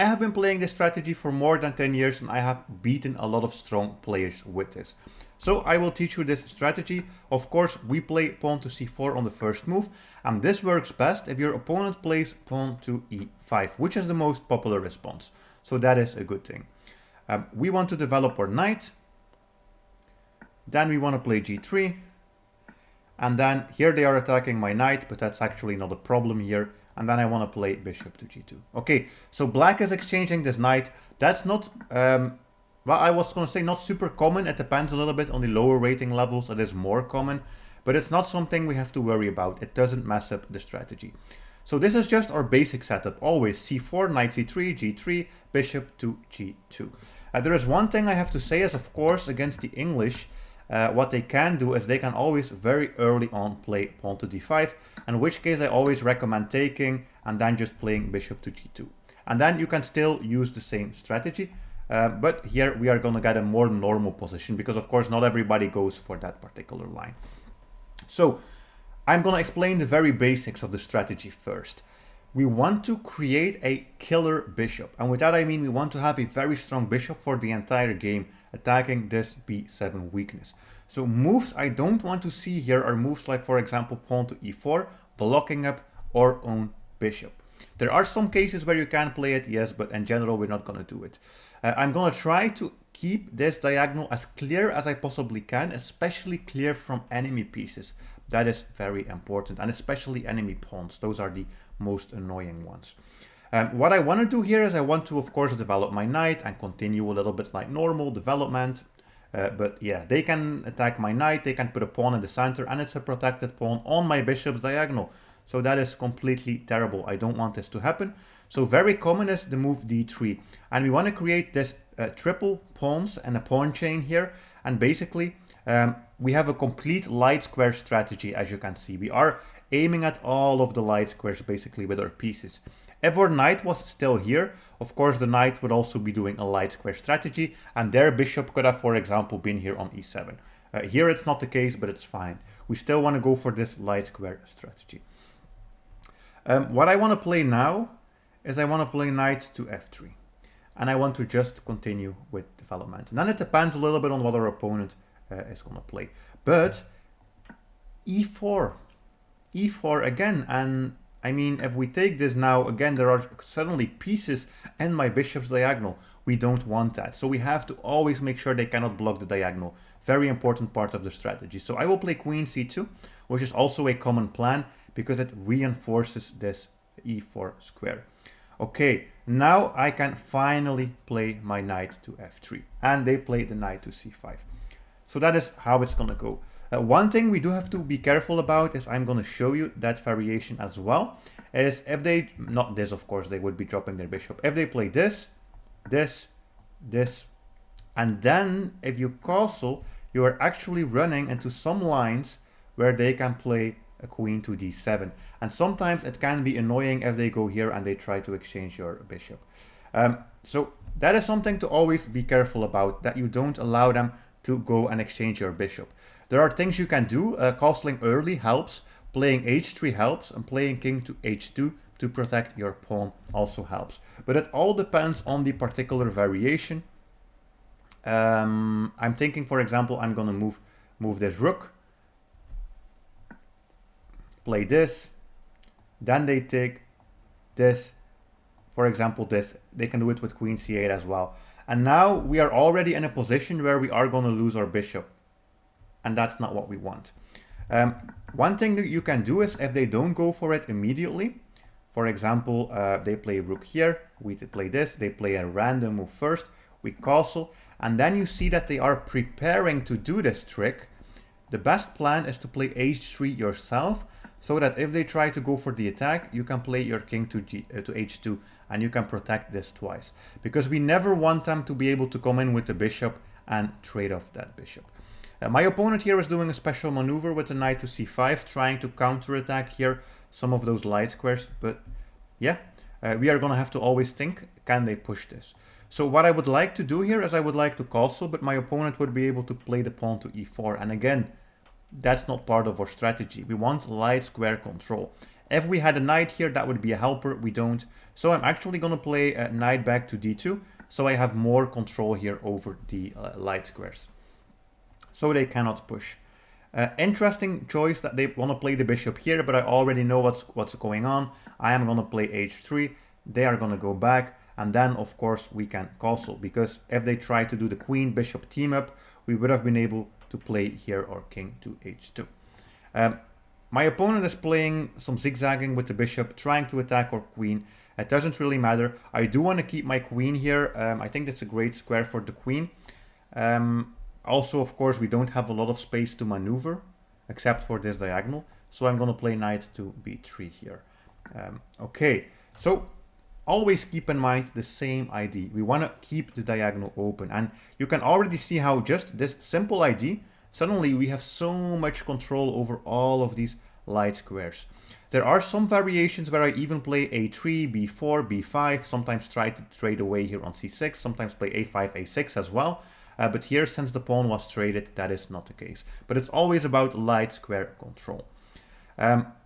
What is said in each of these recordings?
I have been playing this strategy for more than 10 years and I have beaten a lot of strong players with this. So I will teach you this strategy. Of course, we play pawn to c4 on the first move, and this works best if your opponent plays pawn to e5, which is the most popular response. So that is a good thing. We want to develop our knight. Then we want to play g3. And then here they are attacking my knight, but that's actually not a problem here. And then I want to play bishop to g2. Okay, so black is exchanging this knight. That's not, well, I was going to say not super common. It depends a little bit on the lower rating levels. It is more common, but it's not something we have to worry about. It doesn't mess up the strategy. So this is just our basic setup. Always c4, knight c3, g3, bishop to g2. There is one thing I have to say is, of course, against the English, what they can do is they can always very early on play pawn to d5, in which case I always recommend taking and then just playing bishop to g2. And then you can still use the same strategy, but here we are going to get a more normal position because, of course, not everybody goes for that particular line. So I'm going to explain the very basics of the strategy first. We want to create a killer bishop, and with that I mean we want to have a very strong bishop for the entire game, attacking this b7 weakness. So moves I don't want to see here are moves like, for example, pawn to e4, blocking up our own bishop. There are some cases where you can play it, yes, but in general we're not going to do it. I'm going to try to keep this diagonal as clear as I possibly can, especially clear from enemy pieces. That is very important, and especially enemy pawns. Those are the most annoying ones. What I want to do here is I want to, of course, develop my knight and continue a little bit like normal development. But yeah, they can attack my knight, they can put a pawn in the center, and it's a protected pawn on my bishop's diagonal. So that is completely terrible. I don't want this to happen. So very common is the move d3. And we want to create this triple pawns and a pawn chain here. And basically, we have a complete light square strategy, as you can see. We are aiming at all of the light squares basically with our pieces. If our knight was still here, of course the knight would also be doing a light square strategy, and their bishop could have, for example, been here on e7. Here it's not the case, but it's fine. We still want to go for this light square strategy. What I want to play now is I want to play knight to f3. And I want to just continue with development. And then it depends a little bit on what our opponent is going to play. But e4 again, and I mean, if we take this now, again, there are suddenly pieces in my bishop's diagonal. We don't want that. So we have to always make sure they cannot block the diagonal. Very important part of the strategy. So I will play queen c2, which is also a common plan because it reinforces this e4 square. Okay, now I can finally play my knight to f3. And they play the knight to c5. So that is how it's going to go. One thing we do have to be careful about is I'm going to show you that variation as well. Is if they, not this of course, they would be dropping their bishop. If they play this, this, this, and then if you castle, you are actually running into some lines where they can play a queen to d7. And sometimes it can be annoying if they go here and they try to exchange your bishop. So that is something to always be careful about, that you don't allow them to go and exchange your bishop. There are things you can do. Castling early helps, playing h3 helps, and playing king to h2 to protect your pawn also helps. But it all depends on the particular variation. I'm thinking, for example, I'm going to move this rook, play this, then they take this, for example this. They can do it with queen c8 as well. And now we are already in a position where we are going to lose our bishop. And that's not what we want. One thing that you can do is if they don't go for it immediately, for example, they play rook here, we play this, they play a random move first, we castle, and then you see that they are preparing to do this trick. The best plan is to play h3 yourself, so that if they try to go for the attack, you can play your king to h2, and you can protect this twice. Because we never want them to be able to come in with the bishop and trade off that bishop. My opponent here is doing a special maneuver with the knight to c5, trying to counterattack here some of those light squares. But yeah, we are going to have to always think, can they push this? So what I would like to do here is I would like to castle, but my opponent would be able to play the pawn to e4. And again, that's not part of our strategy. We want light square control. If we had a knight here, that would be a helper. We don't. So I'm actually going to play a knight back to d2. So I have more control here over the light squares. So they cannot push. Interesting choice that they want to play the bishop here, but I already know what's going on. I am going to play h3. They are going to go back. And then, of course, we can castle. Because if they try to do the queen bishop team up, we would have been able to play here our king to h2. My opponent is playing some zigzagging with the bishop, trying to attack our queen. It doesn't really matter. I do want to keep my queen here. I think that's a great square for the queen. Also, of course, we don't have a lot of space to maneuver, except for this diagonal. So I'm going to play knight to b3 here. Okay, so always keep in mind the same idea. We want to keep the diagonal open. And you can already see how just this simple idea, suddenly we have so much control over all of these light squares. There are some variations where I even play a3, b4, b5, sometimes try to trade away here on c6, sometimes play a5, a6 as well. But here, since the pawn was traded, that is not the case. But it's always about light square control.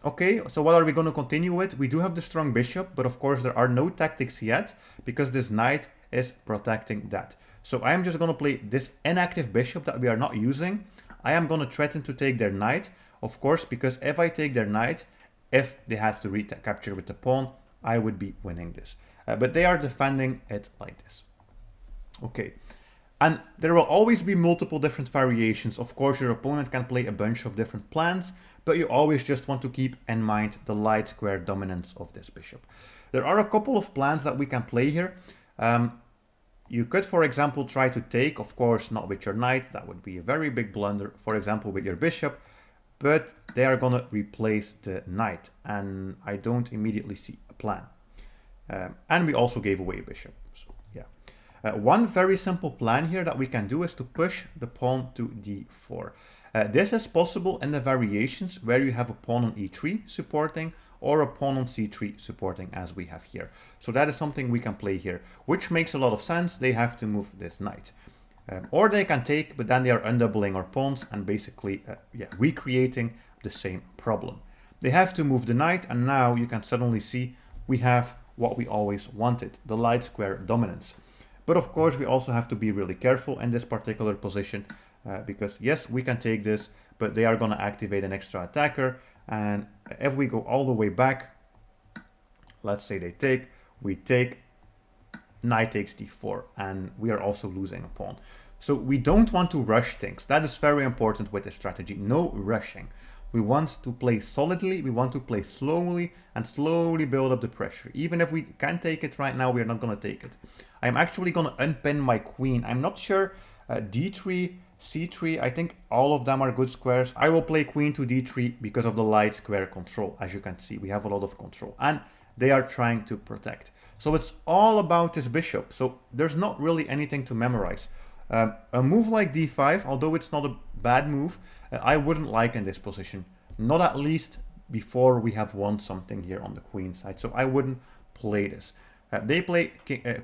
Okay, so what are we going to continue with? We do have the strong bishop, but of course there are no tactics yet, because this knight is protecting that. So I am just going to play this inactive bishop that we are not using. I am going to threaten to take their knight, of course, because if I take their knight, if they have to recapture with the pawn, I would be winning this. But they are defending it like this. Okay. And there will always be multiple different variations. Of course, your opponent can play a bunch of different plans, but you always just want to keep in mind the light square dominance of this bishop. There are a couple of plans that we can play here. You could, for example, try to take, of course, not with your knight. That would be a very big blunder, for example, with your bishop. But they are going to replace the knight, and I don't immediately see a plan. And we also gave away a bishop. So, yeah. One very simple plan here that we can do is to push the pawn to d4. This is possible in the variations where you have a pawn on e3 supporting or a pawn on c3 supporting, as we have here. So that is something we can play here, which makes a lot of sense. They have to move this knight. Or they can take, but then they are undoubling our pawns and basically recreating the same problem. They have to move the knight, and now you can suddenly see we have what we always wanted, the light square dominance. But of course, we also have to be really careful in this particular position, because yes, we can take this, but they are going to activate an extra attacker. And if we go all the way back, let's say they take, we take, knight takes d4, and we are also losing a pawn. So we don't want to rush things. That is very important with this strategy. No rushing. We want to play solidly, we want to play slowly, and slowly build up the pressure. Even if we can take it right now, we are not going to take it. I'm actually going to unpin my queen. I'm not sure, d3, c3, I think all of them are good squares. I will play queen to d3 because of the light square control. As you can see, we have a lot of control, and they are trying to protect. So it's all about this bishop. So there's not really anything to memorize. A move like d5, although it's not a bad move, I wouldn't like in this position. Not at least before we have won something here on the queen side. So I wouldn't play this. They play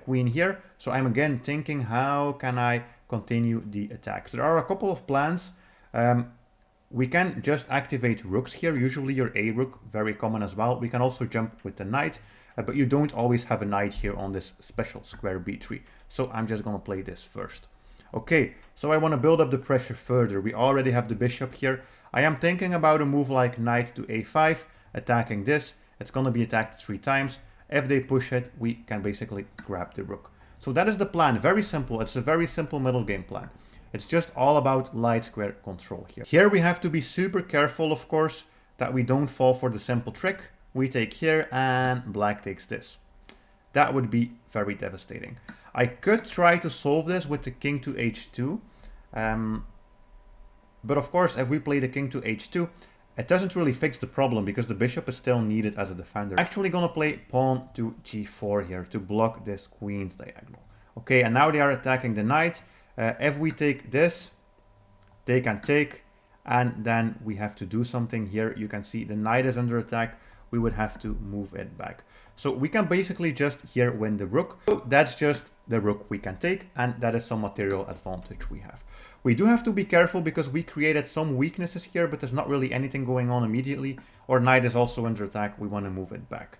queen here. So I'm again thinking, how can I continue the attacks? There are a couple of plans. We can just activate rooks here. Usually your a rook, very common as well. We can also jump with the knight. But you don't always have a knight here on this special square b3. So I'm just going to play this first. Okay, so I want to build up the pressure further. We already have the bishop here. I am thinking about a move like knight to a5, attacking this. It's going to be attacked 3 times. If they push it, we can basically grab the rook. So that is the plan. Very simple. It's a very simple middle game plan. It's just all about light square control here. Here we have to be super careful, of course, that we don't fall for the simple trick. We take here and black takes this. That would be very devastating. I could try to solve this with the king to h2. But of course, if we play the king to h2, it doesn't really fix the problem because the bishop is still needed as a defender. I'm actually going to play pawn to g4 here to block this queen's diagonal. Okay, and now they are attacking the knight. If we take this, they can take, and then we have to do something here. You can see the knight is under attack. We would have to move it back. So we can basically just here win the rook. So that's just the rook we can take, and that is some material advantage we have. We do have to be careful because we created some weaknesses here, but there's not really anything going on immediately. Our knight is also under attack. We want to move it back.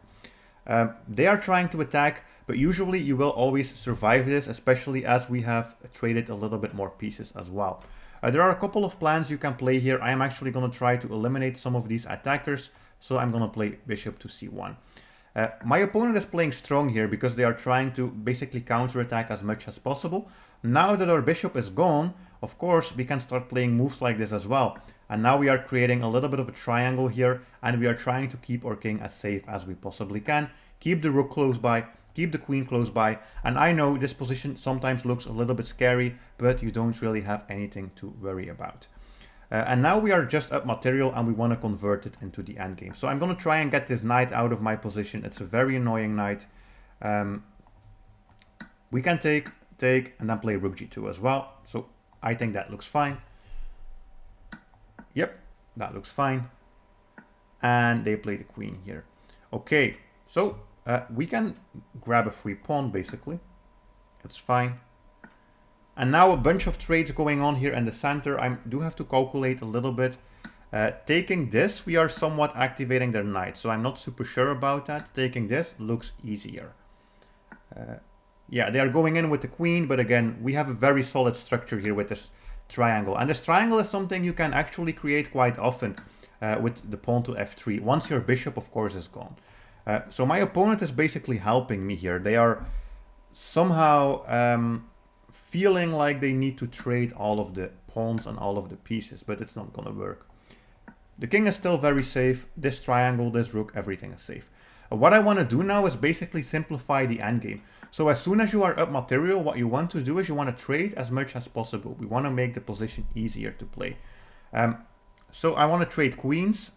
They are trying to attack, but usually you will always survive this, especially as we have traded a little bit more pieces as well. There are a couple of plans you can play here. I am actually going to try to eliminate some of these attackers, so I'm going to play bishop to c1. My opponent is playing strong here because they are trying to basically counterattack as much as possible. Now that our bishop is gone, of course, we can start playing moves like this as well. And now we are creating a little bit of a triangle here, and we are trying to keep our king as safe as we possibly can. Keep the rook close by, keep the queen close by. And I know this position sometimes looks a little bit scary, but you don't really have anything to worry about. And now we are just up material and we want to convert it into the endgame. So I'm going to try and get this knight out of my position. It's a very annoying knight. We can take, and then play rook g2 as well. So I think that looks fine. Yep, that looks fine. And they play the queen here. Okay, so we can grab a free pawn basically. It's fine. And now a bunch of trades going on here in the center. I do have to calculate a little bit. Taking this, we are somewhat activating their knight. So I'm not super sure about that. Taking this looks easier. Yeah, they are going in with the queen. But again, we have a very solid structure here with this triangle. And this triangle is something you can actually create quite often with the pawn to f3. Once your bishop, of course, is gone. So my opponent is basically helping me here. They are somehow feeling like they need to trade all of the pawns and all of the pieces, but it's not gonna work. The king is still very safe. This triangle, this rook, everything is safe. What I want to do now is basically simplify the endgame. So as soon as you are up material, what you want to do is you want to trade as much as possible. We want to make the position easier to play. So I want to trade queens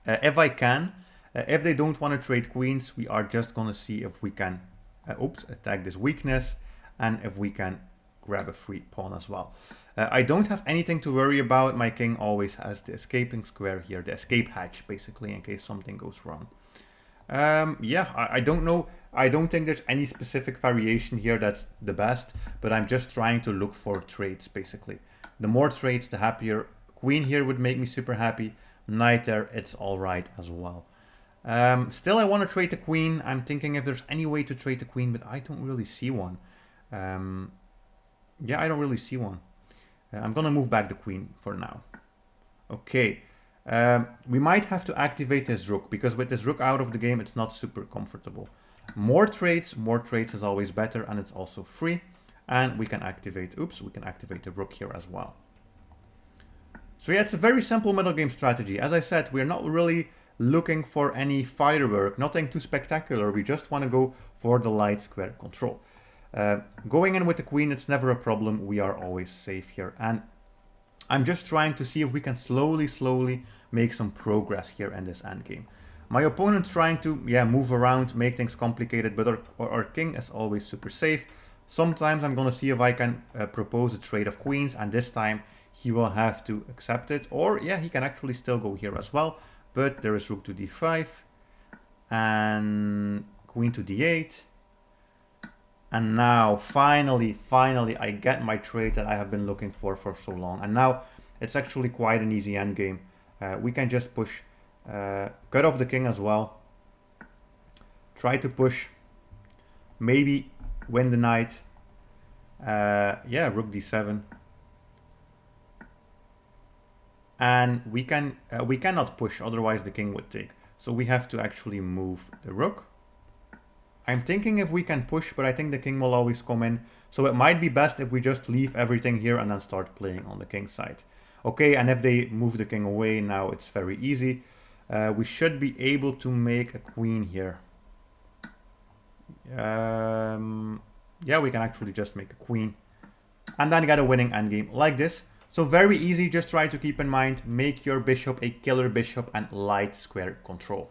if I can. If they don't want to trade queens, we are just going to see if we can attack this weakness. And if we can grab a free pawn as well. I don't have anything to worry about. My king always has the escaping square here, the escape hatch, basically, in case something goes wrong. Yeah, I don't know. I don't think there's any specific variation here that's the best, but I'm just trying to look for trades, basically. The more trades, the happier. Queen here would make me super happy. Knight there, it's all right as well. Still, I want to trade the queen. I'm thinking if there's any way to trade the queen, but I don't really see one. Yeah, I don't really see one. I'm gonna move back the queen for now. Okay, we might have to activate this rook because with this rook out of the game, it's not super comfortable. More trades is always better, and it's also free. And we can activate, we can activate the rook here as well. So yeah, it's a very simple middle game strategy. As I said, we're not really looking for any firework, nothing too spectacular. We just want to go for the light square control. Going in with the queen, it's never a problem. We are always safe here. And I'm just trying to see if we can slowly make some progress here in this endgame. My opponent trying to, move around, make things complicated, but our king is always super safe. Sometimes I'm going to see if I can propose a trade of queens, and this time he will have to accept it. Or, he can actually still go here as well. But there is rook to d5 and queen to d8. And now, finally, I get my trade that I have been looking for so long. And now, it's actually quite an easy endgame. We can just push, cut off the king as well. Try to push, maybe win the knight. Rook d7. And we cannot push, otherwise the king would take. So we have to actually move the rook. I'm thinking if we can push, but I think the king will always come in. So it might be best if we just leave everything here and then start playing on the king's side. Okay, and if they move the king away, now it's very easy. We should be able to make a queen here. We can actually just make a queen. And then get a winning endgame like this. So very easy, just try to keep in mind, make your bishop a killer bishop and light square control.